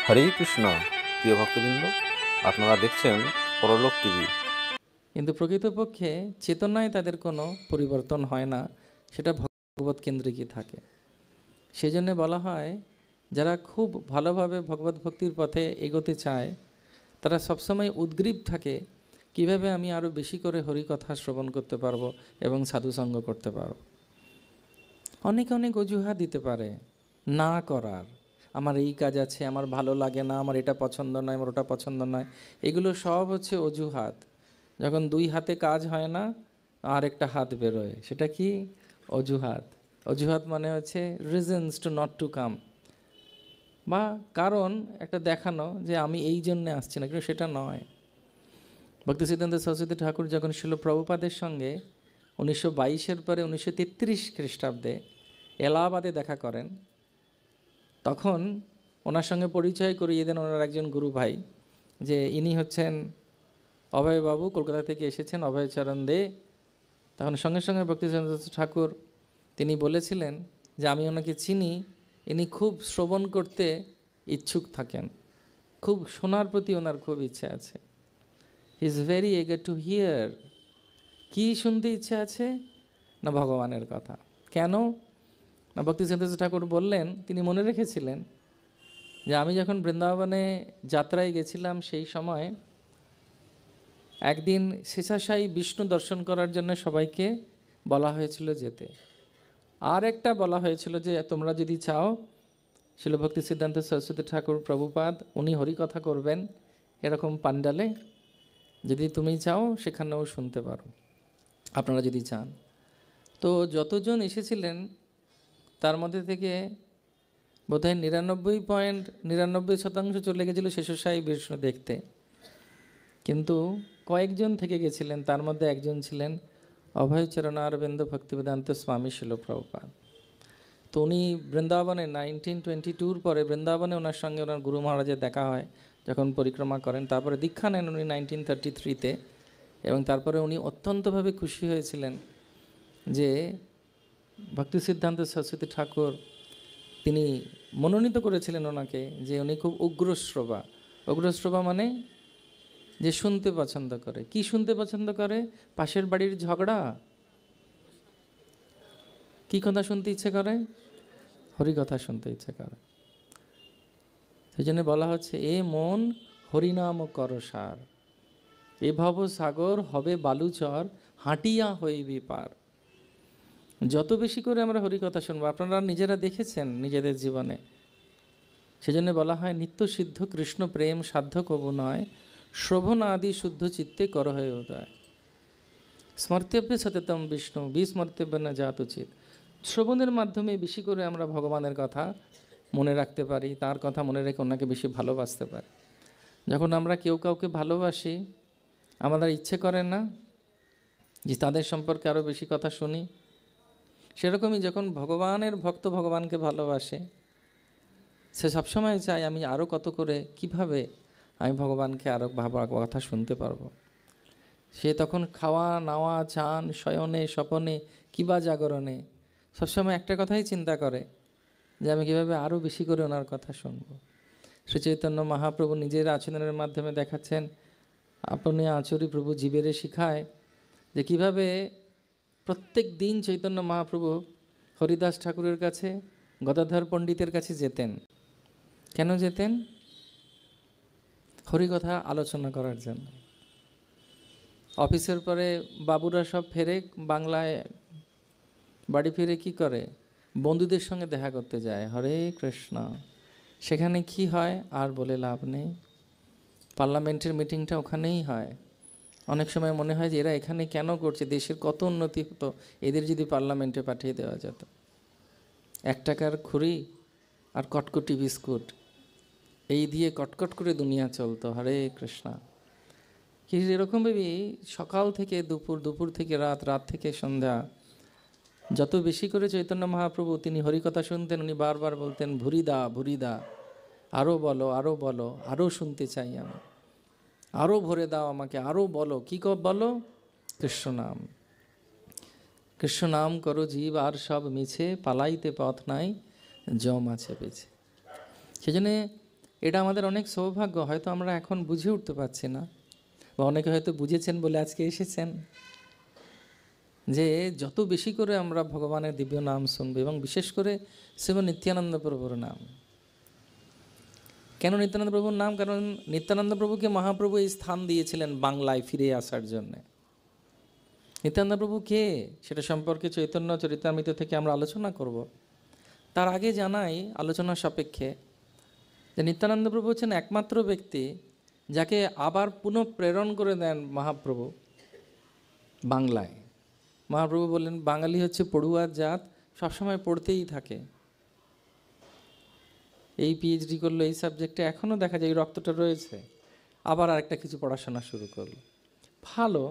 হরে কৃষ্ণ। প্রিয় ভক্তবৃন্দ, আপনারা দেখছেন পরলোক টিভি। কিন্তু প্রকৃতপক্ষে চেতনায় তাদের কোনো পরিবর্তন হয় না, সেটা ভগবত কেন্দ্রিকই থাকে। সেই জন্যে বলা হয়, যারা খুব ভালোভাবে ভগবত ভক্তির পথে এগোতে চায় তারা সবসময় উদ্গ্রীব থাকে, কিভাবে আমি আরও বেশি করে হরিকথা শ্রবণ করতে পারবো এবং সাধুসঙ্গ করতে পারবো। অনেক অনেক অজুহাত দিতে পারে না করার, আমার এই কাজ আছে, আমার ভালো লাগে না, আমার এটা পছন্দ নয়, আমার ওটা পছন্দ নয়। এগুলো সব হচ্ছে অজুহাত। যখন দুই হাতে কাজ হয় না, আর একটা হাত বেরোয়, সেটা কি? অজুহাত। অজুহাত মানে হচ্ছে reasons to not to come, বা কারণ একটা দেখানো যে আমি এই জন্যে আসছি না, কিন্তু সেটা নয়। ভক্তি সিদ্ধান্ত সরস্বতী ঠাকুর যখন শিল প্রভুপাদের সঙ্গে 1922 পরে 1933 খ্রিস্টাব্দে এলাহাবাদে দেখা করেন, তখন ওনার সঙ্গে পরিচয় করিয়ে দেন ওনার একজন গুরু ভাই, যে ইনি হচ্ছেন অভয়বাবু, কলকাতা থেকে এসেছেন, অভয়চরণ দে। তখন সঙ্গে সঙ্গে ভক্তিচন্দ্র ঠাকুর তিনি বলেছিলেন যে আমি ওনাকে চিনি, ইনি খুব শ্রবণ করতে ইচ্ছুক থাকেন, খুব শোনার প্রতি ওনার খুব ইচ্ছা আছে। He is very eager to hear. কী শুনতে ইচ্ছে আছে? না ভগবানের কথা। কেন? না ভক্তিচন্দ্র ঠাকুর বললেন, তিনি মনে রেখেছিলেন যে আমি যখন বৃন্দাবনে যাত্রায় গেছিলাম, সেই সময় একদিন শেষাশায়ী বিষ্ণু দর্শন করার জন্য সবাইকে বলা হয়েছিল যেতে। আর একটা বলা হয়েছিল যে তোমরা যদি চাও, শিল ভক্তি সিদ্ধান্ত সরস্বতী ঠাকুর প্রভুপাদ উনি হরিকথা করবেন এরকম পান্ডালে, যদি তুমি চাও সেখানেও শুনতে পারো, আপনারা যদি চান। তো যতজন এসেছিলেন তার মধ্যে থেকে বোধহয় 99.99% চলে গেছিল শেষশায়ী বিষ্ণু দেখতে, কিন্তু কয়েকজন থেকে গেছিলেন। তার মধ্যে একজন ছিলেন অভয়চরণারবিন্দ ভক্তিবেদান্ত স্বামী শিল প্রভুপাদ। তো উনি বৃন্দাবনে 1922 পরে বৃন্দাবনে ওনার সঙ্গে ওনার গুরু মহারাজের দেখা হয় যখন পরিক্রমা করেন। তারপরে দীক্ষা নেন উনি 1933-তে, এবং তারপরে উনি অত্যন্তভাবে খুশি হয়েছিলেন যে ভক্তি সিদ্ধান্ত সরস্বতী ঠাকুর তিনি মনোনীত করেছিলেন ওনাকে, যে উনি খুব উগ্রশ্রবা। উগ্রশ্রবা মানে যে শুনতে পছন্দ করে। কি শুনতে পছন্দ করে? পাশের বাড়ির ঝগড়া? কি কথা শুনতে ইচ্ছে করে? হরিকথা শুনতে ইচ্ছে করে। সেই জন্য বলা হচ্ছে, এ মন হরিনাম করসার, এ ভব সাগর হবে বালুচর, হাঁটিয়া হইবি পার। যত বেশি করে আমরা হরিকথা শুনবো, আপনারা নিজেরা দেখেছেন নিজেদের জীবনে। সেজন্য বলা হয়, নিত্য সিদ্ধ কৃষ্ণ প্রেম সাধ্য কবু নয়, শ্রবণ আদি শুদ্ধ চিত্তে কর হয়ে উদয়। স্মর্তব্যে সততম বিষ্ণু বিস্মর্তব্য না জাত উচিত। শ্রবণের মাধ্যমে বেশি করে আমরা ভগবানের কথা মনে রাখতে পারি, তার কথা মনে রেখে ওনাকে বেশি ভালোবাসতে পারি। যখন আমরা কেউ কাউকে ভালোবাসি, আমাদের ইচ্ছে করে না যে তাদের সম্পর্কে আরও বেশি কথা শুনি? সেরকমই যখন ভগবানের ভক্ত ভগবানকে ভালোবাসে, সে সবসময় চায় আমি আরও কত করে, কিভাবে আমি ভগবানকে আরও কথা শুনতে পারবো। সে তখন খাওয়া নাওয়া চান শয়নে স্বপনে কিবা জাগরণে সবসময় একটা কথাই চিন্তা করে, যে আমি কীভাবে আরও বেশি করে ওনার কথা শুনবো। শ্রী চৈতন্য মহাপ্রভু নিজের আচরণের মাধ্যমে দেখাচ্ছেন, আপনি আচরি প্রভু জীবেরে শিখায়, যে কীভাবে প্রত্যেক দিন চৈতন্য মহাপ্রভু হরিদাস ঠাকুরের কাছে, গদাধর পণ্ডিতের কাছে যেতেন। কেন যেতেন? হরিকথা আলোচনা করার জন্য। অফিসের পরে বাবুরা সব ফেরে বাংলায়, বাড়ি ফিরে কি করে? বন্ধুদের সঙ্গে দেখা করতে যায়। হরে কৃষ্ণ। সেখানে কি হয় আর বলে লাভ নেই। পার্লামেন্টের মিটিংটা ওখানেই হয়। অনেক সময় মনে হয় যে এরা এখানে কেন করছে, দেশের কত উন্নতি হতো এদের যদি পার্লামেন্টে পাঠিয়ে দেওয়া যেত। 1 টাকার খুরি আর কটকটি বিস্কুট, এই দিয়ে কটকট করে দুনিয়া চলতো। হরে কৃষ্ণ। কি এরকমভাবেই সকাল থেকে দুপুর, দুপুর থেকে রাত, রাত থেকে সন্ধ্যা, যত বেশি করে চৈতন্য মহাপ্রভু তিনি হরিকথা শুনতেন, উনি বারবার বলতেন, ভুরিদা ভুরিদা, আরও বলো, আরও বলো, আরও শুনতে চাই আমি, আরও ভরে দাও আমাকে, আরও বলো। কী বলো? কৃষ্ণ নাম। কৃষ্ণ নাম করো জীব আর সব মিছে, পালাইতে পথ নাই, জম আছে পেছে। সেজন্যে এটা আমাদের অনেক সৌভাগ্য, হয়তো আমরা এখন বুঝে উঠতে পারছি না, বা অনেকে হয়তো বুঝেছেন বলে আজকে এসেছেন, যে যত বেশি করে আমরা ভগবানের দিব্য নাম শুনবো, এবং বিশেষ করে শ্রীমৎ নিত্যানন্দ প্রভুর নাম। কেন নিত্যানন্দ প্রভুর নাম? কারণ নিত্যানন্দ প্রভুকে মহাপ্রভু এই স্থান দিয়েছিলেন বাংলায় ফিরে আসার জন্যে। নিত্যানন্দ প্রভু কে, সেটা সম্পর্কে চৈতন্য চরিতামৃত থেকে আমরা আলোচনা করব। তার আগে জানাই আলোচনা সাপেক্ষে যে নিত্যানন্দ প্রভু হচ্ছেন একমাত্র ব্যক্তি যাকে আবার পুনঃ প্রেরণ করে দেন মহাপ্রভু বাংলায়। মহাপ্রভু বললেন, বাঙালি হচ্ছে পড়ুয়ার জাত, সবসময় পড়তেই থাকে। এই পিএইচডি করলো এই সাবজেক্টে, এখনও দেখা যায় এই রক্তটা রয়েছে, আবার আরেকটা কিছু পড়াশোনা শুরু করলো। ভালো,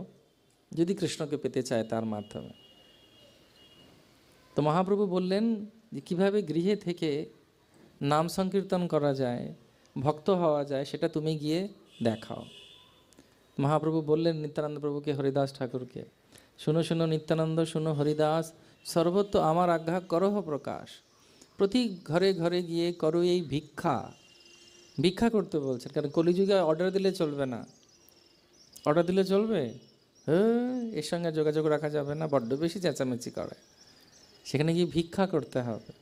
যদি কৃষ্ণকে পেতে চায় তার মাধ্যমে। তো মহাপ্রভু বললেন যে কীভাবে গৃহে থেকে নাম সংকীর্তন করা যায়, ভক্ত হওয়া যায়, সেটা তুমি গিয়ে দেখাও। মহাপ্রভু বললেন নিত্যানন্দ প্রভুকে, হরিদাস ঠাকুরকে, শুনো শুনো নিত্যানন্দ, শুনো হরিদাস, সর্বত্র আমার আজ্ঞা করহ প্রকাশ। প্রতি ঘরে ঘরে গিয়ে করো এই ভিক্ষা। ভিক্ষা করতে বলছেন, কারণ কলিযুগে অর্ডার দিলে চলবে না। অর্ডার দিলে চলবে? এর সঙ্গে যোগাযোগ রাখা যাবে না, বড্ড বেশি চেঁচামেচি করে। সেখানে গিয়ে ভিক্ষা করতে হবে।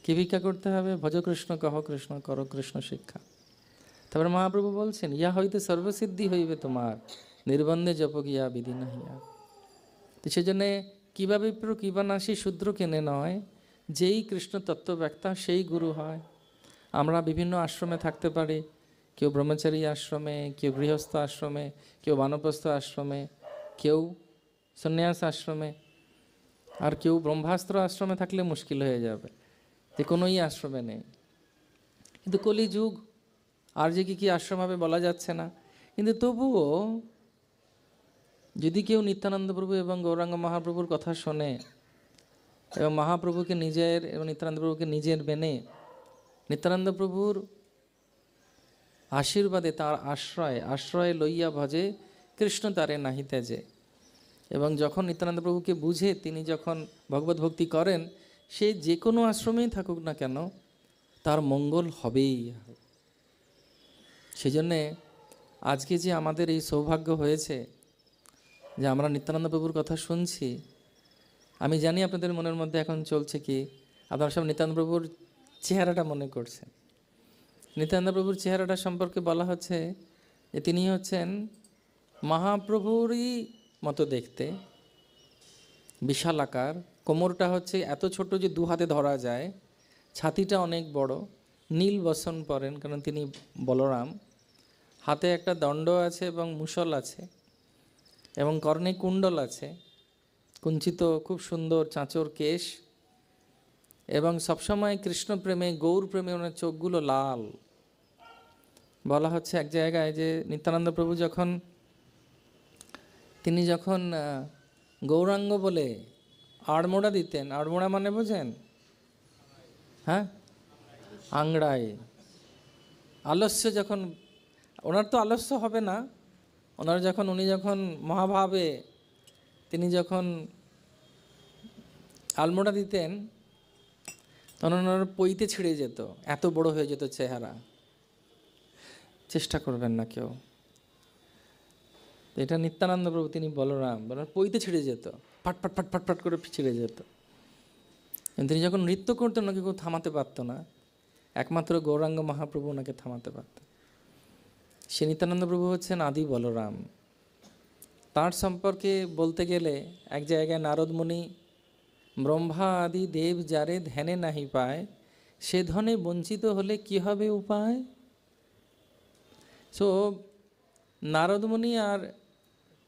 কি ভিক্ষা করতে হবে? ভজ কৃষ্ণ, কহ কৃষ্ণ, করো কৃষ্ণ শিক্ষা। তারপরে মহাপ্রভু বলছেন, ইয়া হইতে সর্বসিদ্ধি হইবে তোমার, নির্বন্ধে জপ গিয়া বিধি নাহিয়া। তো সেজন্যে কীভাবে কিবানাসী শূদ্র কেনে নয়, যেই কৃষ্ণ তত্ত্বব্যক্তা সেই গুরু হয়। আমরা বিভিন্ন আশ্রমে থাকতে পারি, কেউ ব্রহ্মচারী আশ্রমে, কেউ গৃহস্থ আশ্রমে, কেউ বানপ্রস্থ আশ্রমে, কেউ সন্ন্যাস আশ্রমে, আর কেউ ব্রহ্মাস্ত্র আশ্রমে থাকলে মুশকিল হয়ে যাবে, যে কোনোই আশ্রমে নেই। কিন্তু কলিযুগ, আর যে কী আশ্রম হবে বলা যাচ্ছে না। কিন্তু তবুও যদি কেউ নিত্যানন্দ প্রভু এবং গৌরাঙ্গ মহাপ্রভুর কথা শোনে, এবং মহাপ্রভুকে নিজের এবং নিত্যানন্দ প্রভুকে নিজের মেনে নিত্যানন্দ প্রভুর আশীর্বাদে, তার আশ্রয় লইয়া ভজে, কৃষ্ণ তারে নাহি ত্যাজে। এবং যখন নিত্যানন্দ প্রভুকে বুঝে তিনি যখন ভগবত ভক্তি করেন, সে যে কোনো আশ্রমেই থাকুক না কেন, তার মঙ্গল হবেই হবে। সেজন্যে আজকে যে আমাদের এই সৌভাগ্য হয়েছে যে আমরা নিত্যানন্দ প্রভুর কথা শুনছি, আমি জানি আপনাদের মনের মধ্যে এখন চলছে কি, আপনারা সব নিত্যানন্দ প্রভুর চেহারাটা মনে করছেন। নিত্যানন্দ প্রভুর চেহারাটা সম্পর্কে বলা হচ্ছে যে তিনি হচ্ছেন মহাপ্রভুরই মতো দেখতে, বিশাল আকার, কোমরটা হচ্ছে এত ছোট যে দু হাতে ধরা যায়, ছাতিটা অনেক বড়, নীল বসন পরেন কারণ তিনি বলরাম, হাতে একটা দণ্ড আছে এবং মুষল আছে, এবং কর্ণে কুণ্ডল আছে, কুঞ্চিত খুব সুন্দর চাঁচর কেশ, এবং সবসময় কৃষ্ণ প্রেমে, গৌর প্রেমে ওনার চোখগুলো লাল। বলা হচ্ছে এক জায়গায় যে নিত্যানন্দ প্রভু তিনি যখন গৌরাঙ্গ বলে আড়মোড়া দিতেন, আড়মোড়া মানে বোঝেন? হ্যাঁ, আংড়ায় আলস্য, যখন ওনার তো আলস্য হবে না, উনি যখন মহাভাবে তিনি যখন আলমোড়া দিতেন, তখন ওনার পইতে ছিঁড়ে যেত, এত বড় হয়ে যেত চেহারা। চেষ্টা করবেন না কেউ, এটা নিত্যানন্দ প্রভু, তিনি বলরাম, পইতে ছিঁড়ে যেত, ফাটফাট ফাটফাট ফাট করে ছিঁড়ে যেত। তিনি যখন নৃত্য করতেন ওনাকে কেউ থামাতে পারতো না, একমাত্র গৌরাঙ্গ মহাপ্রভু ওনাকে থামাতে পারত। সে নিত্যানন্দ প্রভু হচ্ছেন আদি বলরাম। তার সম্পর্কে বলতে গেলে এক জায়গায় নারদ মুনি, ব্রহ্মা আদি দেব যারে ধ্যানে নাহি পায়, সে ধনে বঞ্চিত হলে কি হবে উপায়। সো নারদ মুনি আর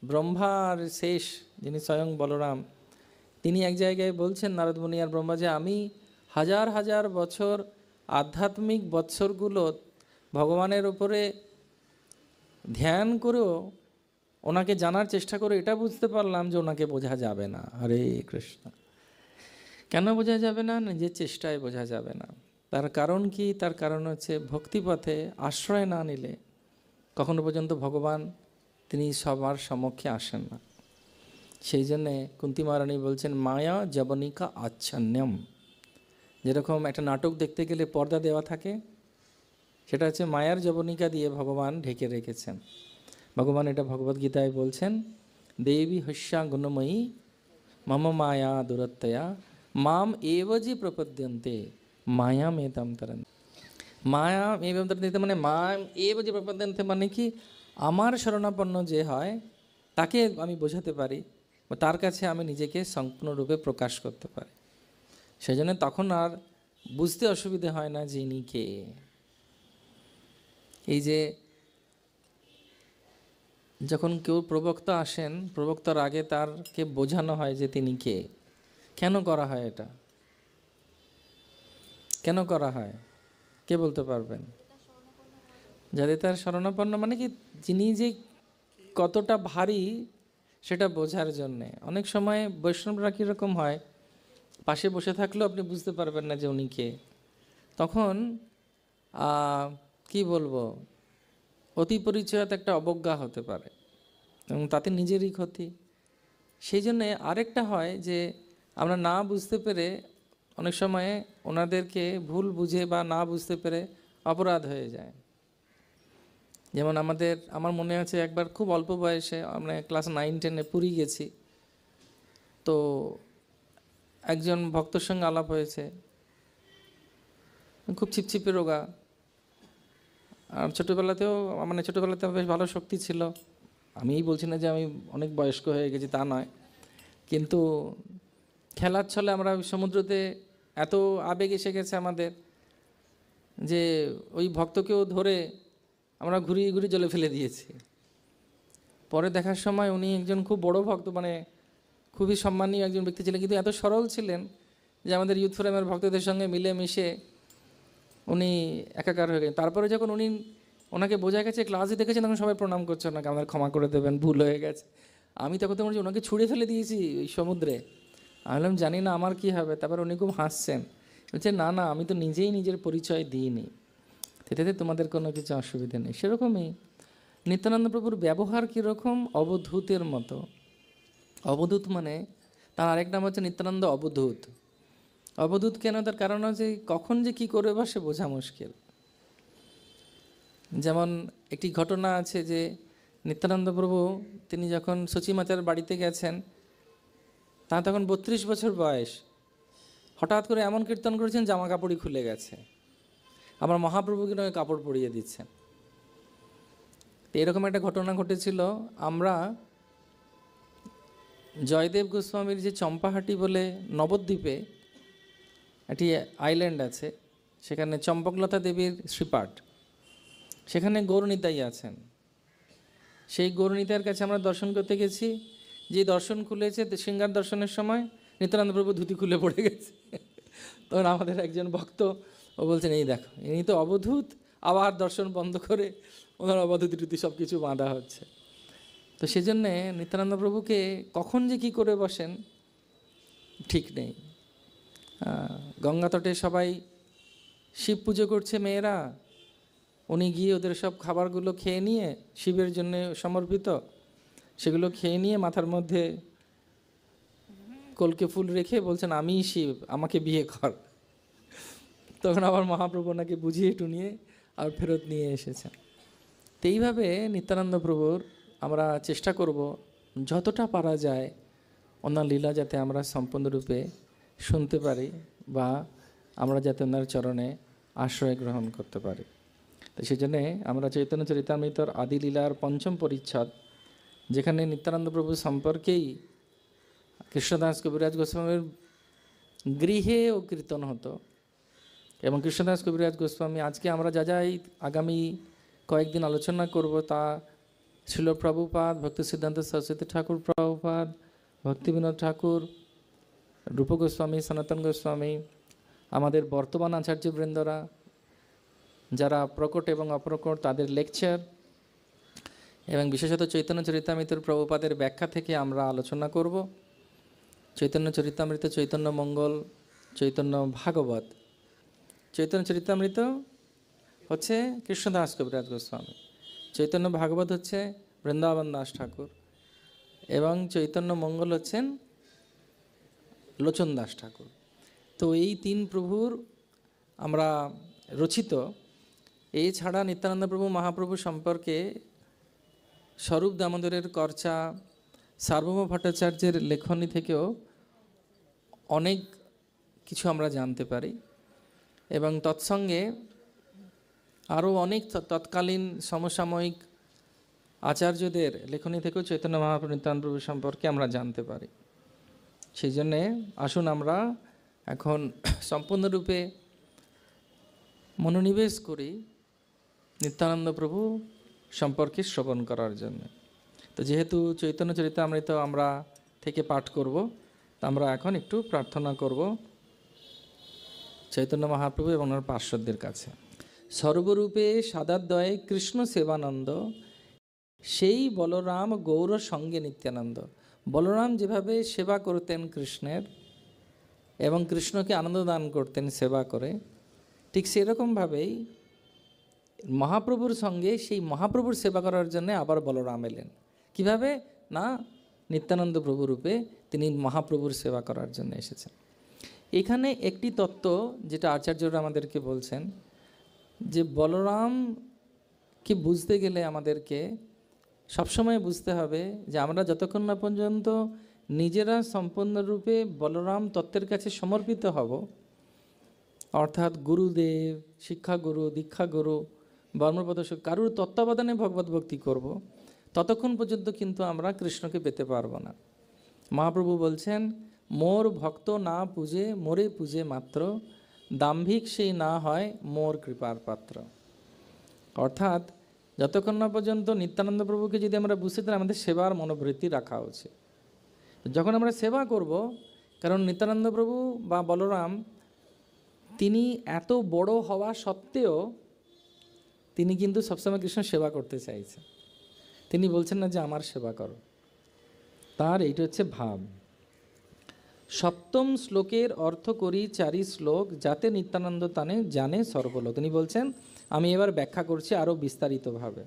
ব্রহ্মা আর শেষ যিনি স্বয়ং বলরাম, তিনি এক জায়গায় বলছেন নারদ মুনি আর ব্রহ্মা যে আমি হাজার হাজার বছর আধ্যাত্মিক বৎসরগুলো ভগবানের উপরে ধ্যান করেও ওনাকে জানার চেষ্টা করে এটা বুঝতে পারলাম যে ওনাকে বোঝা যাবে না। হরে কৃষ্ণ। কেন বোঝা যাবে না? নিজের চেষ্টায় বোঝা যাবে না। তার কারণ কি? তার কারণ হচ্ছে ভক্তিপথে আশ্রয় না নিলে কখনো পর্যন্ত ভগবান তিনি সবার সমক্ষে আসেন না। সেই জন্যে কুন্তী মহারানী বলছেন মায়া জবনিকা আচ্ছন্যম। যেরকম একটা নাটক দেখতে গেলে পর্দা দেওয়া থাকে, সেটা হচ্ছে মায়ার যবনিকা দিয়ে ভগবান ঢেকে রেখেছেন। ভগবান এটা ভগবদ্গীতায় বলছেন, দেবী হস্যা গুণময়ী মম মায়া দুরত্যয়া মাম এবজি প্রপদ্যন্তে মায়া মেতাম তরণ। মায়া এবম তরন্তে মানে মাম এবজি প্রপদ্যন্তে মানে কি, আমার শরণাপন্ন যে হয় তাকে আমি বোঝাতে পারি, বা তার কাছে আমি নিজেকে সম্পূর্ণরূপে প্রকাশ করতে পারি। সেজন্য তখন আর বুঝতে অসুবিধে হয় না যে ইনি কে। এই যে যখন কেউ প্রবক্তা আসেন, প্রবক্তার আগে তারকে বোঝানো হয় যে তিনি কে। কেন করা হয় এটা? কেন করা হয় কে বলতে পারবেন? যাতে তার শরণাপন্ন মানে কি, যিনি যে কতটা ভারী সেটা বোঝার জন্যে। অনেক সময় বৈষ্ণবরা কীরকম হয়, পাশে বসে থাকলেও আপনি বুঝতে পারবেন না যে উনি কে। তখন কি বলবো, অতি পরিচয়ত একটা অবজ্ঞা হতে পারে এবং তাতে নিজেরই ক্ষতি। সেই জন্যে আরেকটা হয় যে আমরা না বুঝতে পেরে অনেক সময় ওনাদেরকে ভুল বুঝে বা না বুঝতে পেরে অপরাধ হয়ে যায়। যেমন আমার মনে আছে একবার খুব অল্প বয়সে আমরা ক্লাস 9-10-এ পুরী গেছি। তো একজন ভক্তর সঙ্গে আলাপ হয়েছে, খুব ছিপছিপে রোগা, আর ছোটোবেলাতেও মানে ছোটোবেলাতে বেশ ভালো শক্তি ছিল। আমিই বলছি না যে আমি অনেক বয়স্ক হয়ে গেছি, তা নয়, কিন্তু খেলার ছলে আমরা সমুদ্রতে এত আবেগ এসে গেছে আমাদের যে ওই ভক্তকেও ধরে আমরা ঘুরিয়ে ঘুরিয়ে জলে ফেলে দিয়েছি। পরে দেখার সময় উনি একজন খুব বড় ভক্ত, মানে খুবই সম্মানীয় একজন ব্যক্তি ছিলেন, কিন্তু এত সরল ছিলেন যে আমাদের ইউথ ফোরামের ভক্তদের সঙ্গে মিলেমিশে উনি একাকার হয়ে গেলেন। তারপরে যখন ওনাকে বোঝা গেছে, ক্লাসে দেখেছেন, তখন সবাই প্রণাম করছে ওনাকে, আমাদের ক্ষমা করে দেবেন, ভুল হয়ে গেছে। আমি তখন তো ওনাকে ছুঁড়ে ফেলে দিয়েছি ওই সমুদ্রে। আমি বললাম জানি না আমার কি হবে। তারপর উনি খুব হাসছেন, বলছেন না না, আমি তো নিজেই নিজের পরিচয় দিইনি, এটাতে তোমাদের কোনো কিছু অসুবিধা নেই। সেরকমই নিত্যানন্দ প্রভুর ব্যবহার কীরকম, অবধূতের মতো। অবধূত মানে তার আরেক নাম হচ্ছে নিত্যানন্দ অবধূত। অবধূত কেন? তার কারণ হচ্ছে কখন যে কী করবে বা সে বোঝা মুশকিল। যেমন একটি ঘটনা আছে যে নিত্যানন্দ প্রভু তিনি যখন সচিমাচার বাড়িতে গেছেন, তার তখন 32 বছর বয়স। হঠাৎ করে এমন কীর্তন করেছেন জামা কাপড়ই খুলে গেছে, আবার মহাপ্রভুকে নয় কাপড় পরিয়ে দিচ্ছেন। তো এরকম একটা ঘটনা ঘটেছিল। আমরা জয়দেব গোস্বামীর যে চম্পাহাটি বলে নবদ্বীপে একটি আইল্যান্ড আছে, সেখানে চম্পকলতা দেবীর শ্রীপাঠ, সেখানে গৌরনিতাই আছেন। সেই গৌরনিতাইয়ের কাছে আমরা দর্শন করতে গেছি। যে দর্শন খুলেছে সিঙ্গার দর্শনের সময় নিত্যানন্দ প্রভু ধুতি খুলে পড়ে গেছে। তখন আমাদের একজন ভক্ত ও বলছেন, এই দেখো ইনি তো অবধূত, আবার দর্শন বন্ধ করে ওনার অবধূতি টুতি সব কিছু বাঁধা হচ্ছে। তো সেজন্যে নিত্যানন্দ প্রভুকে কখন যে কী করে বসেন ঠিক নেই। গঙ্গা তটে সবাই শিব পুজো করছে মেয়েরা, উনি গিয়ে ওদের সব খাবারগুলো খেয়ে নিয়ে, শিবের জন্য সমর্পিত, সেগুলো খেয়ে নিয়ে মাথার মধ্যে কলকে ফুল রেখে বলছেন আমিই শিব, আমাকে বিয়ে কর। তখন আবার মহাপ্রভু ওনাকে বুঝিয়ে টুনিয়ে আর ফেরত নিয়ে এসেছেন। তো এইভাবে নিত্যানন্দ প্রভুর আমরা চেষ্টা করব যতটা পারা যায় ওনার লীলা যাতে আমরা সম্পূর্ণরূপে শুনতে পারি, বা আমরা যাতে ওনার চরণে আশ্রয় গ্রহণ করতে পারি। তো সেই জন্যে আমরা চৈতন্য চরিতামৃতর আদি লীলার 5ম পরিচ্ছদ, যেখানে নিত্যানন্দ প্রভু সম্পর্কেই কৃষ্ণদাস কবিরাজ গোস্বামীর গৃহে ও কীর্তন হতো। এবং কৃষ্ণদাস কবিরাজ গোস্বামী আজকে আমরা যা যাই আগামী কয়েকদিন আলোচনা করব, তা ছিল প্রভুপাদ, ভক্তি সিদ্ধান্ত সরস্বতী ঠাকুর প্রভুপাদ, ভক্তিবিনোদ ঠাকুর, রূপ গোস্বামী, সনাতন গোস্বামী, আমাদের বর্তমান আচার্যবৃন্দরা যারা প্রকট এবং অপ্রকট, তাদের লেকচার, এবং বিশেষত চৈতন্য চরিতামৃতের প্রভুপাদের ব্যাখ্যা থেকে আমরা আলোচনা করব। চৈতন্য চরিতামৃত, চৈতন্য মঙ্গল, চৈতন্য ভাগবত। চৈতন্য চরিতামৃত হচ্ছে কৃষ্ণদাস কবিরাজ গোস্বামী, চৈতন্য ভাগবত হচ্ছে বৃন্দাবন দাস ঠাকুর, এবং চৈতন্য মঙ্গল হচ্ছেন লোচন দাস ঠাকুর। তো এই 3 প্রভুর আমরা রচিত এছাড়া নিত্যানন্দ প্রভু মহাপ্রভু সম্পর্কে স্বরূপ দামোদরের কর্চা, সার্বভৌম ভট্টাচার্যের লেখনী থেকেও অনেক কিছু আমরা জানতে পারি এবং তৎসঙ্গে আরও অনেক তৎকালীন সমসাময়িক আচার্যদের লেখনী থেকেও চৈতন্য মহাপ্রভু নিত্যানন্দ প্রভু সম্পর্কে আমরা জানতে পারি। সেই জন্যে আসুন আমরা এখন সম্পূর্ণরূপে মনোনিবেশ করি নিত্যানন্দ প্রভু সম্পর্কে শ্রবণ করার জন্য। তো যেহেতু চৈতন্য চরিতামৃত আমরা থেকে পাঠ করব, তা আমরা এখন একটু প্রার্থনা করব চৈতন্য মহাপ্রভু এবং ওনার পার্শ্বদের কাছে। সর্বরূপে সাদাদ্বয়ে কৃষ্ণ সেবানন্দ, সেই বলরাম গৌর সঙ্গে নিত্যানন্দ। বলরাম যেভাবে সেবা করতেন কৃষ্ণের এবং কৃষ্ণকে আনন্দ দান করতেন সেবা করে, ঠিক সেরকমভাবেই মহাপ্রভুর সঙ্গে সেই মহাপ্রভুর সেবা করার জন্য আবার বলরাম এলেন। কিভাবে না, নিত্যানন্দ প্রভু রূপে তিনি মহাপ্রভুর সেবা করার জন্য এসেছেন। এখানে একটি তত্ত্ব যেটা আচার্যরা আমাদেরকে বলছেন, যে বলরামকে বুঝতে গেলে আমাদেরকে সবসময় বুঝতে হবে যে আমরা যতক্ষণ না পর্যন্ত নিজেরা সম্পূর্ণরূপে বলরাম তত্ত্বের কাছে সমর্পিত হব, অর্থাৎ গুরুদেব, শিক্ষাগুরু, দীক্ষাগুরু, বর্মপদ কারুর তত্ত্বাবধানে ভগবত ভক্তি করব, ততক্ষণ পর্যন্ত কিন্তু আমরা কৃষ্ণকে পেতে পারবো না। মহাপ্রভু বলছেন, মোর ভক্ত না পূজে মোরে পূজে মাত্র, দাম্ভিক সেই না হয় মোর কৃপার পাত্র। অর্থাৎ যতক্ষণ না পর্যন্ত নিত্যানন্দ প্রভুকে যদি আমরা বুঝতে পারি, আমাদের সেবার মনোবৃত্তি রাখা উচিত। যখন আমরা সেবা করব, কারণ নিত্যানন্দ প্রভু বা বলরাম তিনি এত বড় হওয়া সত্ত্বেও তিনি কিন্তু সবসময় কৃষ্ণ সেবা করতে চাইছেন। তিনি বলছেন না যে আমার সেবা করো, তার এইটা হচ্ছে ভাব। সপ্তম শ্লোকের অর্থ করি 4 শ্লোক, যাতে নিত্যানন্দ তানে জানে সর্বলোক। তিনি বলছেন, আমি এবার ব্যাখ্যা করছি আরও বিস্তারিতভাবে।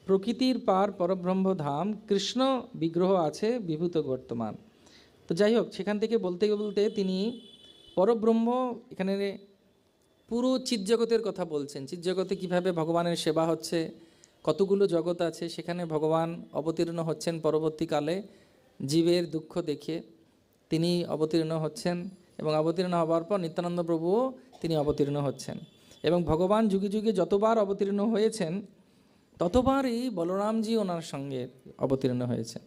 প্রকৃতির পার পরব্রহ্ম ধাম, কৃষ্ণ বিগ্রহ আছে বিভূত বর্তমান। তো যাই হোক, সেখান থেকে বলতে বলতে তিনি পরব্রহ্ম, এখানে পুরো চিৎজগতের কথা বলছেন। চিৎজগতে কীভাবে ভগবানের সেবা হচ্ছে, কতগুলো জগৎ আছে, সেখানে ভগবান অবতীর্ণ হচ্ছেন পরবর্তীকালে জীবের দুঃখ দেখে তিনি অবতীর্ণ হচ্ছেন, এবং অবতীর্ণ হওয়ার পর নিত্যানন্দ প্রভুও তিনি অবতীর্ণ হচ্ছেন। এবং ভগবান যুগে যুগে যতবার অবতীর্ণ হয়েছেন, ততবারই বলরামজি ওনার সঙ্গে অবতীর্ণ হয়েছেন।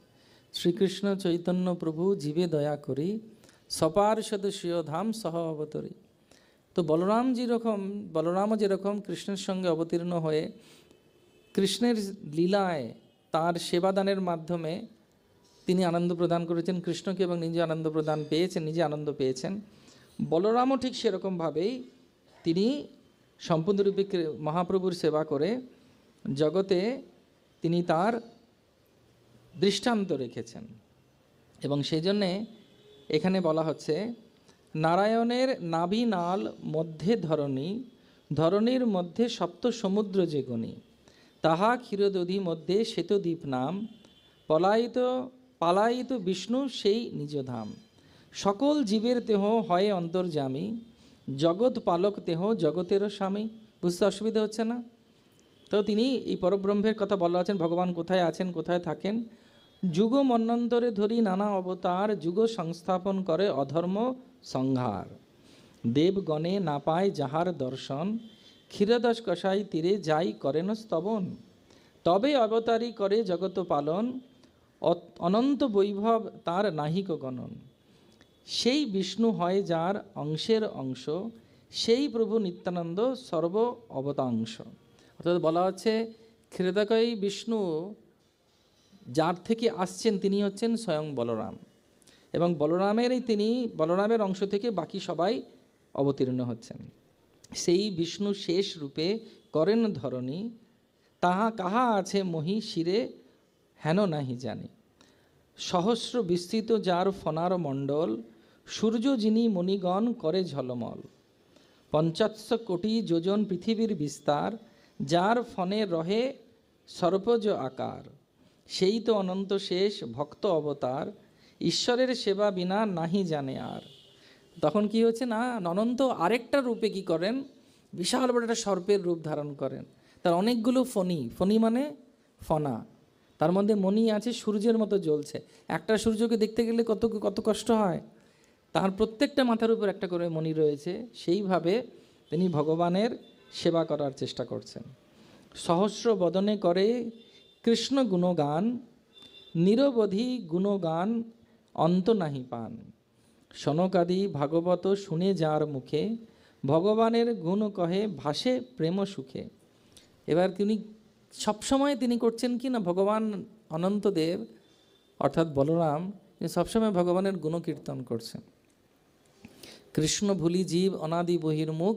শ্রীকৃষ্ণ চৈতন্য প্রভু জীবে দয়া করি, সপার্ষদ স্বীয় ধাম সহ অবতরী। তো বলরামও যেরকম কৃষ্ণের সঙ্গে অবতীর্ণ হয়ে কৃষ্ণের লীলায় তার সেবাদানের মাধ্যমে তিনি আনন্দ প্রদান করেছেন কৃষ্ণকে, এবং নিজে আনন্দ প্রদান পেয়েছেন, নিজে আনন্দ পেয়েছেন। বলরামও ঠিক সেরকমভাবেই তিনি সম্পূর্ণরূপে মহাপ্রভুর সেবা করে জগতে তিনি তার দৃষ্টান্ত রেখেছেন। এবং সেই জন্যে এখানে বলা হচ্ছে, নারায়ণের নাভিনাল মধ্যে ধরণী, ধরণীর মধ্যে সপ্ত সমুদ্র যে গণী, তাহা ক্ষীরদধি মধ্যে শ্বেতদ্বীপ নাম, পালায়িত বিষ্ণু সেই নিজধাম। সকল জীবের দেহ হয় অন্তর্যামী, জগৎ পালক দেহ জগতেরও স্বামী। বুঝতে অসুবিধা হচ্ছে না? তো তিনি এই পরব্রহ্মের কথা বলা আছেন, ভগবান কোথায় আছেন, কোথায় থাকেন। যুগ মন্বন্তরে ধরি নানা অবতার, যুগ সংস্থাপন করে অধর্ম সংহার। দেবগণে না পায় যাহার দর্শন, ক্ষীরদশ কষাই তীরে যাই করেন স্তবন। তবে অবতারী করে জগত পালন, অনন্ত বৈভব তার নাহিক গণন। সেই বিষ্ণু হয় যার অংশের অংশ, সেই প্রভু নিত্যানন্দ সর্ব অবতাংশ। অর্থাৎ বলা হচ্ছে, ক্ষীরদকই বিষ্ণু যার থেকে আসছেন তিনি হচ্ছেন স্বয়ং বলরাম, এবং বলরামের অংশ থেকে বাকি সবাই অবতীর্ণ হচ্ছেন। সেই বিষ্ণু শেষ রূপে করেন ধরণী, তাহা কাহা আছে মহি শিরে হেন নাহি জানি। সহস্র বিস্তৃত যার ফনার মণ্ডল, সূর্য যিনি মণিগণ করে ঝলমল। ৫৫ কোটি যোজন পৃথিবীর বিস্তার, যার ফনে রহে সর্পজ আকার। সেই তো অনন্ত শেষ ভক্ত অবতার, ঈশ্বরের সেবা বিনা নাহি জানে আর। তখন কি হচ্ছে না, অনন্ত আরেকটা রূপে কি করেন, বিশাল বড় একটা সর্পের রূপ ধারণ করেন। তার অনেকগুলো ফণি, ফণি মানে ফনা, তার মধ্যে মণি আছে, সূর্যের মতো জ্বলছে। একটা সূর্যকে দেখতে গেলে কত কত কষ্ট হয়। তার প্রত্যেকটা মাথার উপর একটা করে মণি রয়েছে। সেইভাবে তিনি ভগবানের সেবা করার চেষ্টা করছেন। সহস্র বদনে করে কৃষ্ণ গুণগান, নিরবধি গুণগান অন্ত নাহি পান। সনকাদি ভাগবত শুনে যার মুখে, ভগবানের গুণ কহে ভাসে প্রেম সুখে। এবার তিনি সবসময় তিনি করছেন কি না, ভগবান অনন্তদেব অর্থাৎ বলরাম সবসময় ভগবানের গুণকীর্তন করছেন। কৃষ্ণ ভুলি জীব অনাদি বহির্মুখ,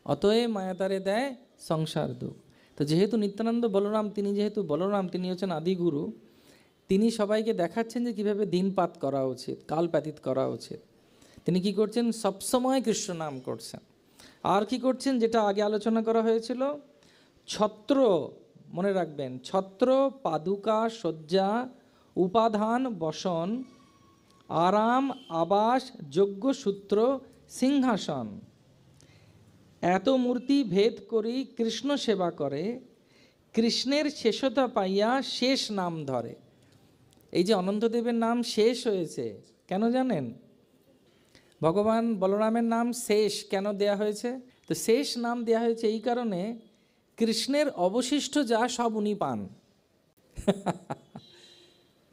অতএব মায়াতারে দেয় সংসার দুঃখ। তো যেহেতু নিত্যানন্দ বলরাম, তিনি যেহেতু বলরাম, তিনি হচ্ছেন আদিগুরু, তিনি সবাইকে দেখাচ্ছেন যে কীভাবে দিনপাত করা উচিত, কালপাতিত করা উচিত। তিনি কি করছেন, সবসময় কৃষ্ণ নাম করছেন। আর কি করছেন, যেটা আগে আলোচনা করা হয়েছিল, ছত্র, মনে রাখবেন, ছত্র পাদুকা শয্যা উপাধান বসন, আরাম আবাস যজ্ঞসূত্র সিংহাসন, এত মূর্তি ভেদ করি কৃষ্ণ সেবা করে, কৃষ্ণের শেষতা পাইয়া শেষ নাম ধরে। এই যে অনন্তদেবের নাম শেষ হয়েছে কেন জানেন? ভগবান বলরামের নাম শেষ কেন দেয়া হয়েছে? তো শেষ নাম দেয়া হয়েছে এই কারণে, কৃষ্ণের অবশিষ্ট যা সব উনি পান।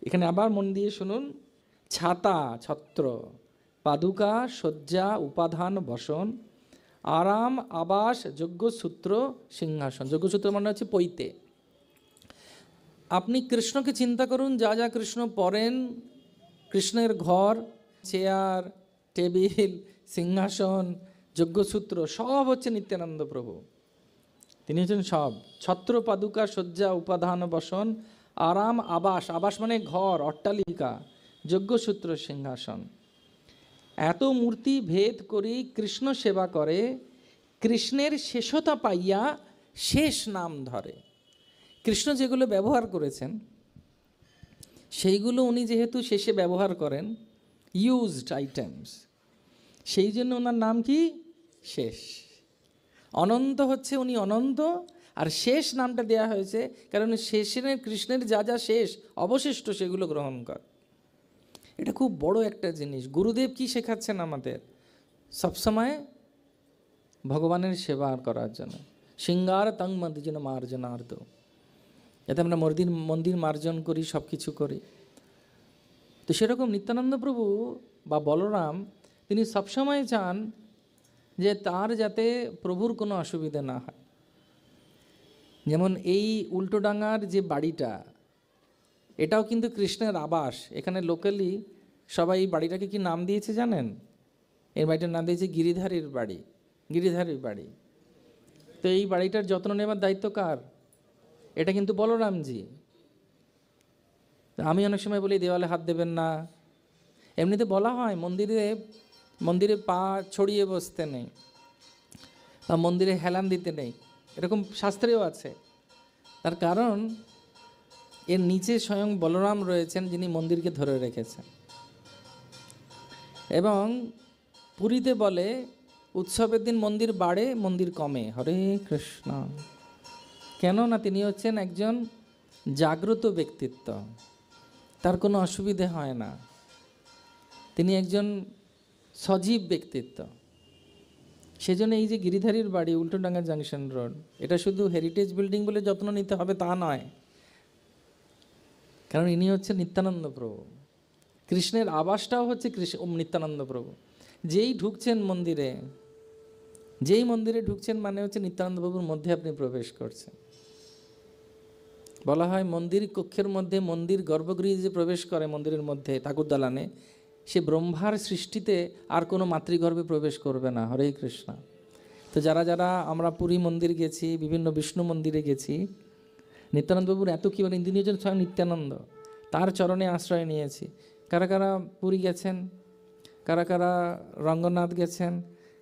এখানে আবার মন দিয়ে শুনুন, ছাতা ছত্র, পাদুকা শয্যা উপাধান বসন, আরাম আবাস যজ্ঞসূত্র সিংহাসন। যজ্ঞসূত্র মানে হচ্ছে পৈতে। আপনি কৃষ্ণকে চিন্তা করুন, যা যা কৃষ্ণ পরেন, কৃষ্ণের ঘর, চেয়ার, টেবিল, সিংহাসন, যজ্ঞসূত্র সব হচ্ছে নিত্যানন্দ প্রভু। তিনি হচ্ছেন সব। ছত্র পাদুকা শয্যা উপাধান বসন, আরাম আবাস, আবাস মানে ঘর, অট্টালিকা, যজ্ঞসূত্র সিংহাসন, এত মূর্তি ভেদ করি কৃষ্ণ সেবা করে, কৃষ্ণের শেষতা পাইয়া শেষ নাম ধরে। কৃষ্ণ যেগুলো ব্যবহার করেছেন সেইগুলো উনি যেহেতু শেষে ব্যবহার করেন, ইউজড আইটেমস, সেই জন্য ওনার নাম কি? শেষ। অনন্ত হচ্ছে উনি অনন্ত, আর শেষ নামটা দেয়া হয়েছে কারণ শেষের কৃষ্ণের যা যা শেষ অবশিষ্ট সেগুলো গ্রহণ কর। এটা খুব বড় একটা জিনিস। গুরুদেব কি শেখাচ্ছেন আমাদের? সবসময় ভগবানের সেবা করার জন্য। সিঙ্গার তং মন্দির মার্জনার্থ, যাতে আমরা মন্দির মার্জন করি, সব কিছু করি। তো সেরকম নিত্যানন্দ প্রভু বা বলরাম তিনি সবসময় চান যে তার যাতে প্রভুর কোনো অসুবিধা না হয়। যেমন এই উল্টোডাঙ্গার যে বাড়িটা, এটাও কিন্তু কৃষ্ণের আবাস। এখানে লোকালি সবাই এই বাড়িটাকে কি নাম দিয়েছে জানেন? এই বাড়িটার নাম দিয়েছে গিরিধারীর বাড়ি, গিরিধারীর বাড়ি। তো এই বাড়িটার যত্ন নেওয়ার দায়িত্ব কার? এটা কিন্তু বলরামজি। আমি অনেক সময় বলি দেওয়ালে হাত দেবেন না। এমনিতে বলা হয় মন্দিরে পা ছড়িয়ে বসতে নেই বা মন্দিরে হেলান দিতে নেই, এরকম শাস্ত্রেও আছে। তার কারণ এর নিচে স্বয়ং বলরাম রয়েছেন, যিনি মন্দিরকে ধরে রেখেছেন। এবং পুরীতে বলে উৎসবের দিন মন্দির বাড়ে, মন্দির কমে। হরে কৃষ্ণ। কেন না তিনি হচ্ছেন একজন জাগ্রত ব্যক্তিত্ব, তার কোনো অসুবিধে হয় না। তিনি একজন সজীব ব্যক্তিত্ব। সেজন্য এই যে গিরিধারীর বাড়ি, উল্টোডাঙ্গা জাংশন রোড, এটা শুধু হেরিটেজ বিল্ডিং বলে যত্ন নিতে হবে তা নয়, কারণ ইনি হচ্ছে নিত্যানন্দ প্রভু। কৃষ্ণের আবাসটাও হচ্ছে নিত্যানন্দ প্রভু। যেই ঢুকছেন মন্দিরে ঢুকছেন মানে হচ্ছে নিত্যানন্দ প্রভুর মধ্যে আপনি প্রবেশ করছেন। বলা হয় মন্দির কক্ষের মধ্যে, মন্দির গর্ভগৃহে যে প্রবেশ করে মন্দিরের মধ্যে ঠাকুর দালানে, সে ব্রহ্মার সৃষ্টিতে আর কোনো মাতৃগর্ভে প্রবেশ করবে না। হরে কৃষ্ণ। তো যারা যারা আমরা পুরী মন্দির গেছি, বিভিন্ন বিষ্ণু মন্দিরে গেছি, নিত্যানন্দ প্রভুর এত কী বলেন, তিনি হচ্ছেন স্বয়ং নিত্যানন্দ, তার চরণে আশ্রয় নিয়েছি। কারা কারা পুরী গেছেন, কারা কারা রঙ্গনাথ গেছেন,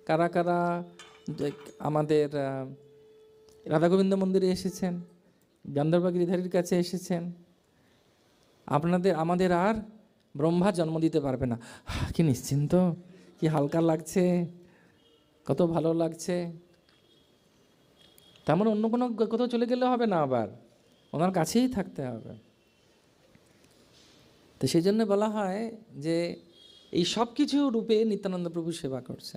কারা কারা আমাদের রাধাগোবিন্দ মন্দিরে এসেছেন, গান্ধর্বা গিরিধারীর কাছে এসেছেন, আমাদের আর ব্রহ্মা জন্ম দিতে পারবে না। কি নিশ্চিন্ত, কি হালকা লাগছে, কত ভালো লাগছে। তেমন অন্য কোনো কোথাও চলে গেলে হবে না, আবার ওনার কাছেই থাকতে হবে। তো সেই জন্য বলা হয় যে এই সব কিছু রূপে নিত্যানন্দ প্রভু সেবা করছে।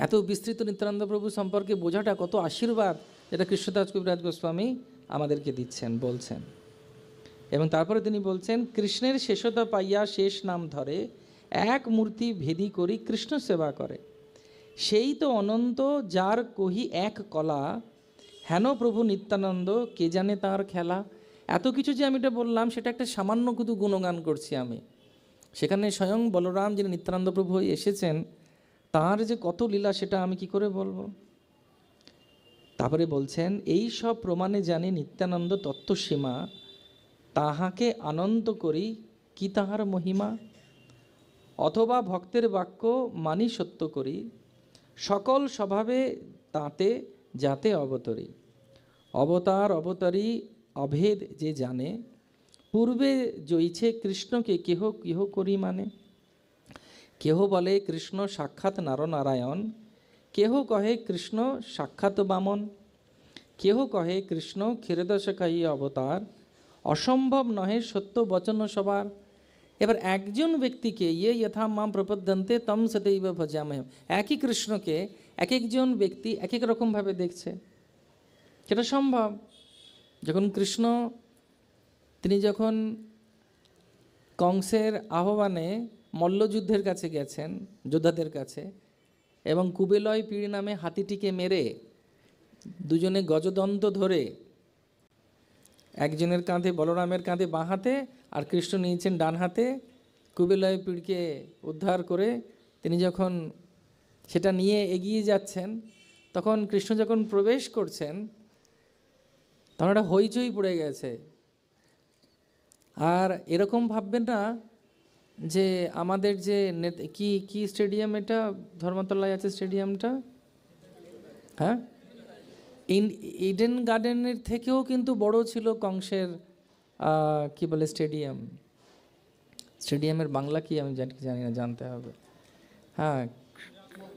এত বিস্তৃত নিত্যানন্দ প্রভু সম্পর্কে বোঝাটা কত আশীর্বাদ, যেটা কৃষ্ণদাস কবিরাজ গোস্বামী আমাদেরকে দিচ্ছেন, বলছেন। এবং তারপরে তিনি বলছেন, কৃষ্ণের শেষতা পাইয়া শেষ নাম ধরে, এক মূর্তি ভেদি করি কৃষ্ণ সেবা করে। সেই তো অনন্ত যার কহি এক কলা, হেন প্রভু নিত্যানন্দ কে জানে তার খেলা। এত কিছু যে আমি এটা বললাম, সেটা একটা সামান্য কিছু গুণগান করছি আমি। সেখানে স্বয়ং বলরাম যিনি নিত্যানন্দ প্রভু হয়ে এসেছেন, তার যে কত লীলা সেটা আমি কি করে বলবো। তারপরে বলছেন, এই সব প্রমাণে জানি নিত্যানন্দ তত্ত্বসীমা, তাহাকে আনন্দ করি কি তাহার মহিমা। অথবা ভক্তের বাক্য মানি সত্য করি, সকল স্বভাবে তাতে যাতে অবতরি। অবতার অবতারী অভেদ যে জানে, পূর্বে জয়ছে কৃষ্ণকে কেহ কেহ করি মানে। কেহ বলে কৃষ্ণ সাক্ষাৎ নারায়ণ, কেহ কহে কৃষ্ণ সাক্ষাৎ বামন, কেহ কহে কৃষ্ণ ক্ষীরদশকায়ী অবতার, অসম্ভব নহে সত্য বচন সবার। এবার একজন ব্যক্তিকে ইয়ে যথা মাম প্রপদ্যন্তে তম সদৈব ভজামহে, একই কৃষ্ণকে এক একজন ব্যক্তি এক এক রকমভাবে দেখছে। সেটা সম্ভব। যখন কৃষ্ণ তিনি যখন কংসের আহ্বানে মল্লযুদ্ধের কাছে গেছেন, যোদ্ধাদের কাছে, এবং কুবেলয় পীড় নামে হাতিটিকে মেরে দুজনে গজদন্ত ধরে, একজনের কাঁধে বলরামের কাঁধে বাঁ হাতে আর কৃষ্ণ নিয়েছেন ডান হাতে, কুবেলয় পীড়কে উদ্ধার করে তিনি যখন সেটা নিয়ে এগিয়ে যাচ্ছেন, তখন কৃষ্ণ যখন প্রবেশ করছেন, তখন একটা হইচই পড়ে গেছে। আর এরকম ভাববেন না যে আমাদের যে কি কি স্টেডিয়াম, এটা ধর্মতলায় আছে স্টেডিয়ামটা, হ্যাঁ, ইডেন গার্ডেনের থেকেও কিন্তু বড় ছিল কংসের কি বলে স্টেডিয়াম। স্টেডিয়ামের বাংলা কি আমি জানি না, জানতে হবে। হ্যাঁ,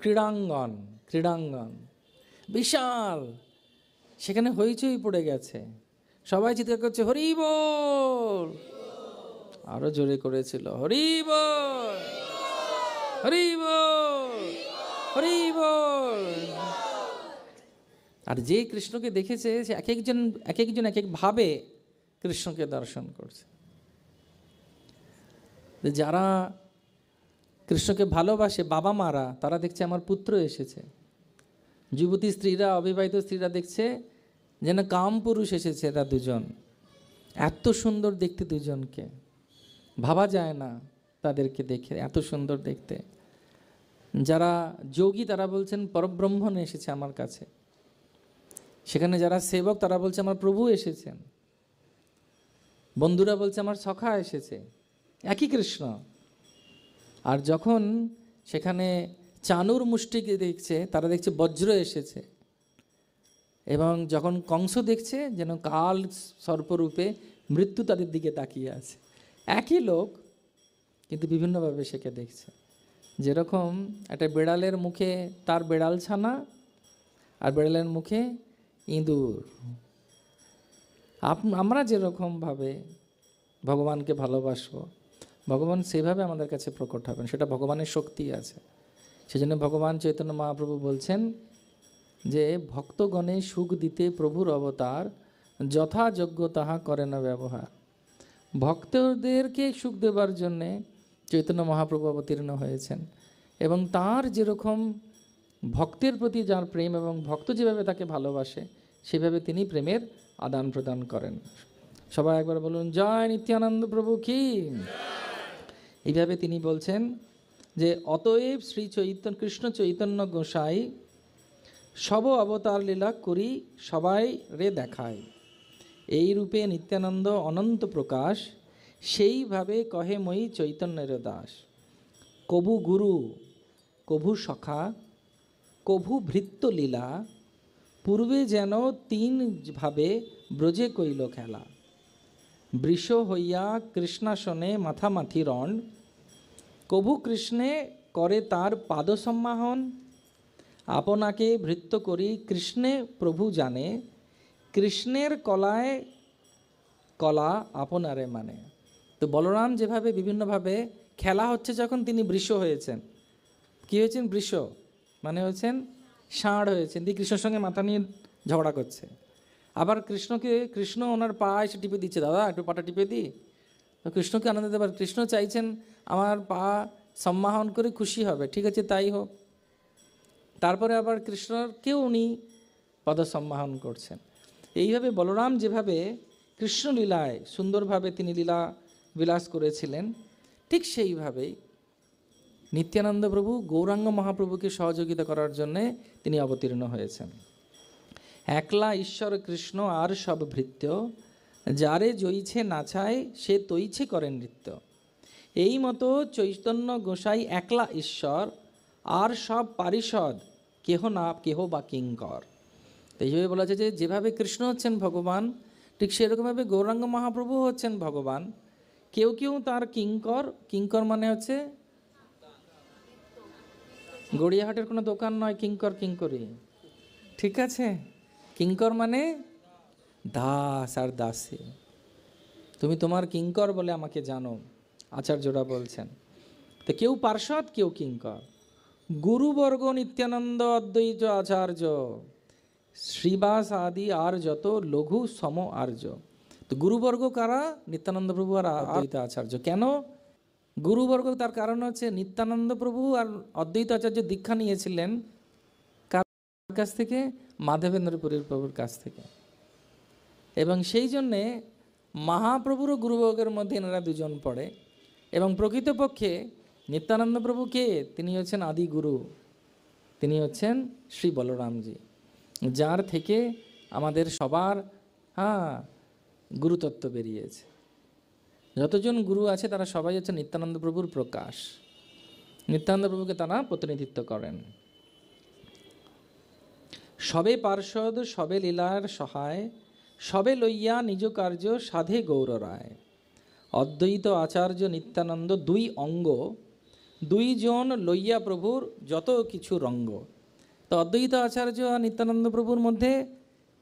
ক্রীড়াঙ্গন বিশাল, সেখানে হইচই পড়ে গেছে, সবাই চিৎকার করছে হরি বল, আরো জোরে করেছিল হরি বল, হরি বল, হরি বল। আর যে কৃষ্ণকে দেখেছে সে এক একজন এক এক ভাবে কৃষ্ণকে দর্শন করছে। যারা কৃষ্ণকে ভালোবাসে, বাবা মারা, তারা দেখছে আমার পুত্র এসেছে। যুবতী স্ত্রীরা, অবিবাহিত স্ত্রীরা দেখছে যেন কাম পুরুষ এসেছে। এরা দুজন এত সুন্দর দেখতে, দুজনকে ভাবা যায় না তাদেরকে দেখে, এত সুন্দর দেখতে। যারা যোগী তারা বলছেন পরব্রহ্মণ এসেছে আমার কাছে। সেখানে যারা সেবক তারা বলছে আমার প্রভু এসেছেন। বন্ধুরা বলছে আমার সখা এসেছে, একই কৃষ্ণ। আর যখন সেখানে চানুর মুষ্টিকে দেখছে, তারা দেখছে বজ্র এসেছে। এবং যখন কংস দেখছে যেন কাল সর্পরূপে মৃত্যু তাদের দিকে তাকিয়ে আছে। একই লোক কিন্তু বিভিন্নভাবে সেকে দেখছে। যেরকম একটা বেড়ালের মুখে তার বেড়াল ছানা, আর বেড়ালের মুখে ইঁদুর। আমরা যেরকমভাবে ভগবানকে ভালোবাসবো, ভগবান সেভাবে আমাদের কাছে প্রকট হবেন। সেটা ভগবানের শক্তি আছে। সেজন্য ভগবান চৈতন্য মহাপ্রভু বলছেন যে ভক্তগণে সুখ দিতে প্রভুর অবতার, যথাযোগ্য তাহা করে না ব্যবহার। ভক্তদেরকে সুখ দেবার জন্যে চৈতন্য মহাপ্রভু অবতীর্ণ হয়েছেন। এবং তার যেরকম ভক্তের প্রতি যার প্রেম এবং ভক্ত যেভাবে তাকে ভালোবাসে, সেভাবে তিনি প্রেমের আদান প্রদান করেন। সবাই একবার বলুন জয় নিত্যানন্দ প্রভু কি। এইভাবে তিনি বলছেন যে অতএব শ্রী কৃষ্ণ চৈতন্য গোসাই সব অবতার লীলা করি সবাই রে দেখায়। এই রূপে নিত্যানন্দ অনন্ত প্রকাশ, সেইভাবে কহে মই চৈতন্যের দাস। কভু গুরু কভু সখা কভু ভৃত্য লীলা, পূর্বে যেন তিন ভাবে ব্রজে কইল খেলা। বৃষ হইয়া কৃষ্ণাসনে মাথামাথি রণ, কভু কৃষ্ণে করে তার পাদ সম্মাহন। আপনাকে ভৃত্য করি কৃষ্ণে প্রভু জানে, কৃষ্ণের কলায় কলা আপনারে মানে। তো বলরাম যেভাবে বিভিন্নভাবে খেলা হচ্ছে, যখন তিনি বৃষ হয়েছেন, কী হয়েছেন? বৃষ মানে হয়েছেন ষাঁড় হয়েছেন, দিয়ে কৃষ্ণের সঙ্গে মাথা নিয়ে ঝগড়া করছে। আবার কৃষ্ণ ওনার পা এসে টিপে দিচ্ছে, দাদা একটু পাটা টিপে দিই। তো কৃষ্ণকে আনন্দ দেবার, কৃষ্ণ চাইছেন আমার পা সম্মাহন করে খুশি হবে, ঠিক আছে তাই হোক। তারপরে আবার কৃষ্ণকেও উনি পদ সম্মাহন করছেন। এইভাবে বলরাম যেভাবে কৃষ্ণলীলায় সুন্দরভাবে তিনি লীলা বিলাস করেছিলেন, ঠিক সেইভাবেই নিত্যানন্দ প্রভু গৌরাঙ্গ মহাপ্রভুকে সহযোগিতা করার জন্যে তিনি অবতীর্ণ হয়েছেন। একলা ঈশ্বর কৃষ্ণ আর সব ভৃত্য, যারে জইছে নাচায় সে তৈছে করেন নৃত্য। এই মতো চৈতন্য গোসাই একলা ঈশ্বর, আর সব পারিষদ কেহ না কেহ বা কিঙ্কর। তো এইভাবে বলা যায় যে যেভাবে কৃষ্ণ হচ্ছেন ভগবান, ঠিক সেরকমভাবে গৌরাঙ্গ মহাপ্রভু হচ্ছেন ভগবান। কেউ কেউ তার কিঙ্কর, কিঙ্কর মানে হচ্ছে গড়িয়াহাটের কোনো দোকান নয়, কিঙ্কর কিঙ্করি, ঠিক আছে? কিঙ্কর মানে দাস আর দাসী। তুমি তোমার কিঙ্কর বলে আমাকে জানো, আচার্যরা বলছেন। তো কেউ পার্ষদ, কেউ কিঙ্কর। গুরুবর্গ নিত্যানন্দ অদ্বৈত আচার্য, শ্রীবাস আদি আর যত লঘু সম আর্য। তো গুরুবর্গ কারা? নিত্যানন্দ প্রভু আর অদ্বৈত আচার্য। কেন গুরুবর্গ? তার কারণ হচ্ছে নিত্যানন্দ প্রভু আর অদ্বৈত আচার্য দীক্ষা নিয়েছিলেন কার কাছ থেকে? মাধবেন্দ্রপুরীর প্রভুর কাছ থেকে। এবং সেই জন্যে মহাপ্রভুরও গুরুবর্গের মধ্যে এনারা দুজন পড়ে। এবং প্রকৃতপক্ষে নিত্যানন্দ প্রভু কে? তিনি হচ্ছেন আদি গুরু, তিনি হচ্ছেন শ্রী বলরামজি, যার থেকে আমাদের সবার গুরুতত্ত্ব বেরিয়েছে। যতজন গুরু আছে তারা সবাই হচ্ছে নিত্যানন্দ প্রভুর প্রকাশ। নিত্যানন্দ প্রভুকে তারা প্রতিনিধিত্ব করেন। সবে পার্ষদ সবে লীলার সহায়, সবে লইয়া নিজ কার্য সাধে গৌর রায়। অদ্বৈত আচার্য নিত্যানন্দ দুই অঙ্গ, দুইজন লইয়া প্রভুর যত কিছু রঙ্গ। তো অদ্বৈত আচার্য আর নিত্যানন্দ প্রভুর মধ্যে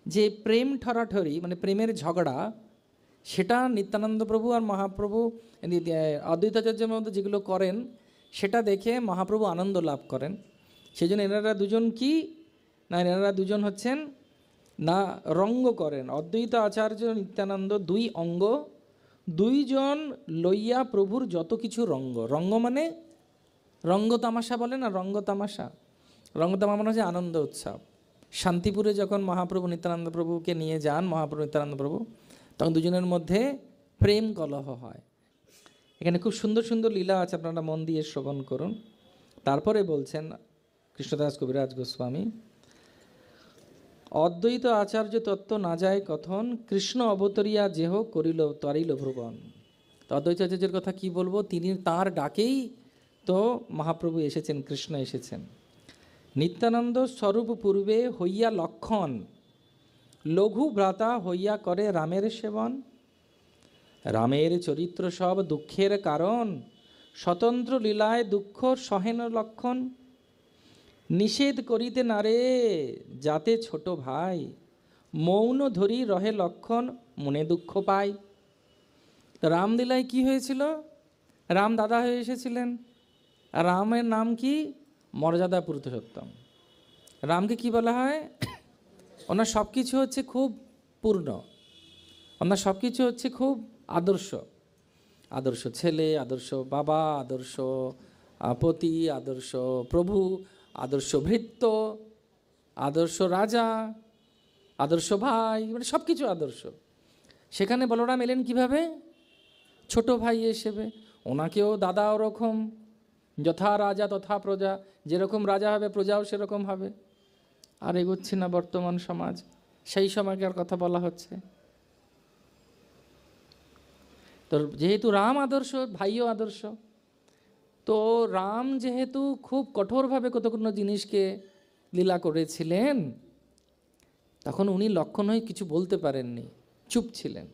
যে প্রেম ঠরাঠরি, মানে প্রেমের ঝগড়া, সেটা নিত্যানন্দ প্রভু আর মহাপ্রভু অদ্বৈত আচার্যের মধ্যে যেগুলো করেন, সেটা দেখে মহাপ্রভু আনন্দ লাভ করেন। সেই জন্য এনারা দুজন কি না, এনারা দুজন হচ্ছেন না রঙ্গ করেন। অদ্বৈত আচার্য নিত্যানন্দ দুই অঙ্গ, দুইজন লইয়া প্রভুর যত কিছু রঙ্গ। রঙ্গ মানে রঙ্গ তামাশা বলে না, রঙ্গ তামাশা। রঙ্গ তামাশা মানে হচ্ছে আনন্দ উৎসব। শান্তিপুরে যখন মহাপ্রভু নিত্যানন্দ প্রভুকে নিয়ে যান মহাপ্রভু নিত্যানন্দ প্রভু, তখন দুজনের মধ্যে প্রেম কলহ হয়। এখানে খুব সুন্দর সুন্দর লীলা আছে, আপনারা মন দিয়ে শ্রবণ করুন। তারপরে বলছেন কৃষ্ণদাস কবিরাজ গোস্বামী, অদ্বৈত আচার্য তত্ত্ব না যায় কথন, কৃষ্ণ অবতরিয়া যেহ করিল তারিল ভ্রুবন। তো অদ্বৈত আচার্যের কথা কি বলবো, তিনি তাঁর ডাকেই তো মহাপ্রভু এসেছেন, কৃষ্ণ এসেছেন। নিত্যানন্দ স্বরূপ পূর্বে হইয়া লক্ষণ, লঘু ভ্রাতা হইয়া করে রামের সেবন। রামের চরিত্র সব দুঃখের কারণ, স্বতন্ত্র লীলায় দুঃখ সহেন লক্ষণ। নিষেধ করিতে নারে যাতে ছোট ভাই, মৌন ধরি রহে লক্ষণ মনে দুঃখ পায়। রামলীলায় কি হয়েছিল? রাম দাদা হয়ে এসেছিলেন। রামের নাম কি? মর্যাদা পুরুষোত্তম। রামকে কি বলা হয়? ওনার সব কিছু হচ্ছে খুব পূর্ণ, ওনার সব কিছু হচ্ছে খুব আদর্শ। আদর্শ ছেলে, আদর্শ বাবা, আদর্শ পতি, আদর্শ প্রভু, আদর্শ ভৃত্য, আদর্শ রাজা, আদর্শ ভাই, মানে সব কিছু আদর্শ। সেখানে বলরাম এলেন কিভাবে? ছোট ভাই হিসেবে। ওনাকেও দাদা ওরকম, যথা রাজা তথা প্রজা, যেরকম রাজা হবে প্রজাও সেরকম হবে। আর এগোচ্ছি না বর্তমান সমাজ, সেই সময়কার কথা বলা হচ্ছে। তো যেহেতু রাম আদর্শ, ভাইও আদর্শ, তো রাম যেহেতু খুব কঠোরভাবে কত কোনো জিনিসকে লীলা করেছিলেন, তখন উনি লক্ষণ হয়ে কিছু বলতে পারেননি, চুপ ছিলেন।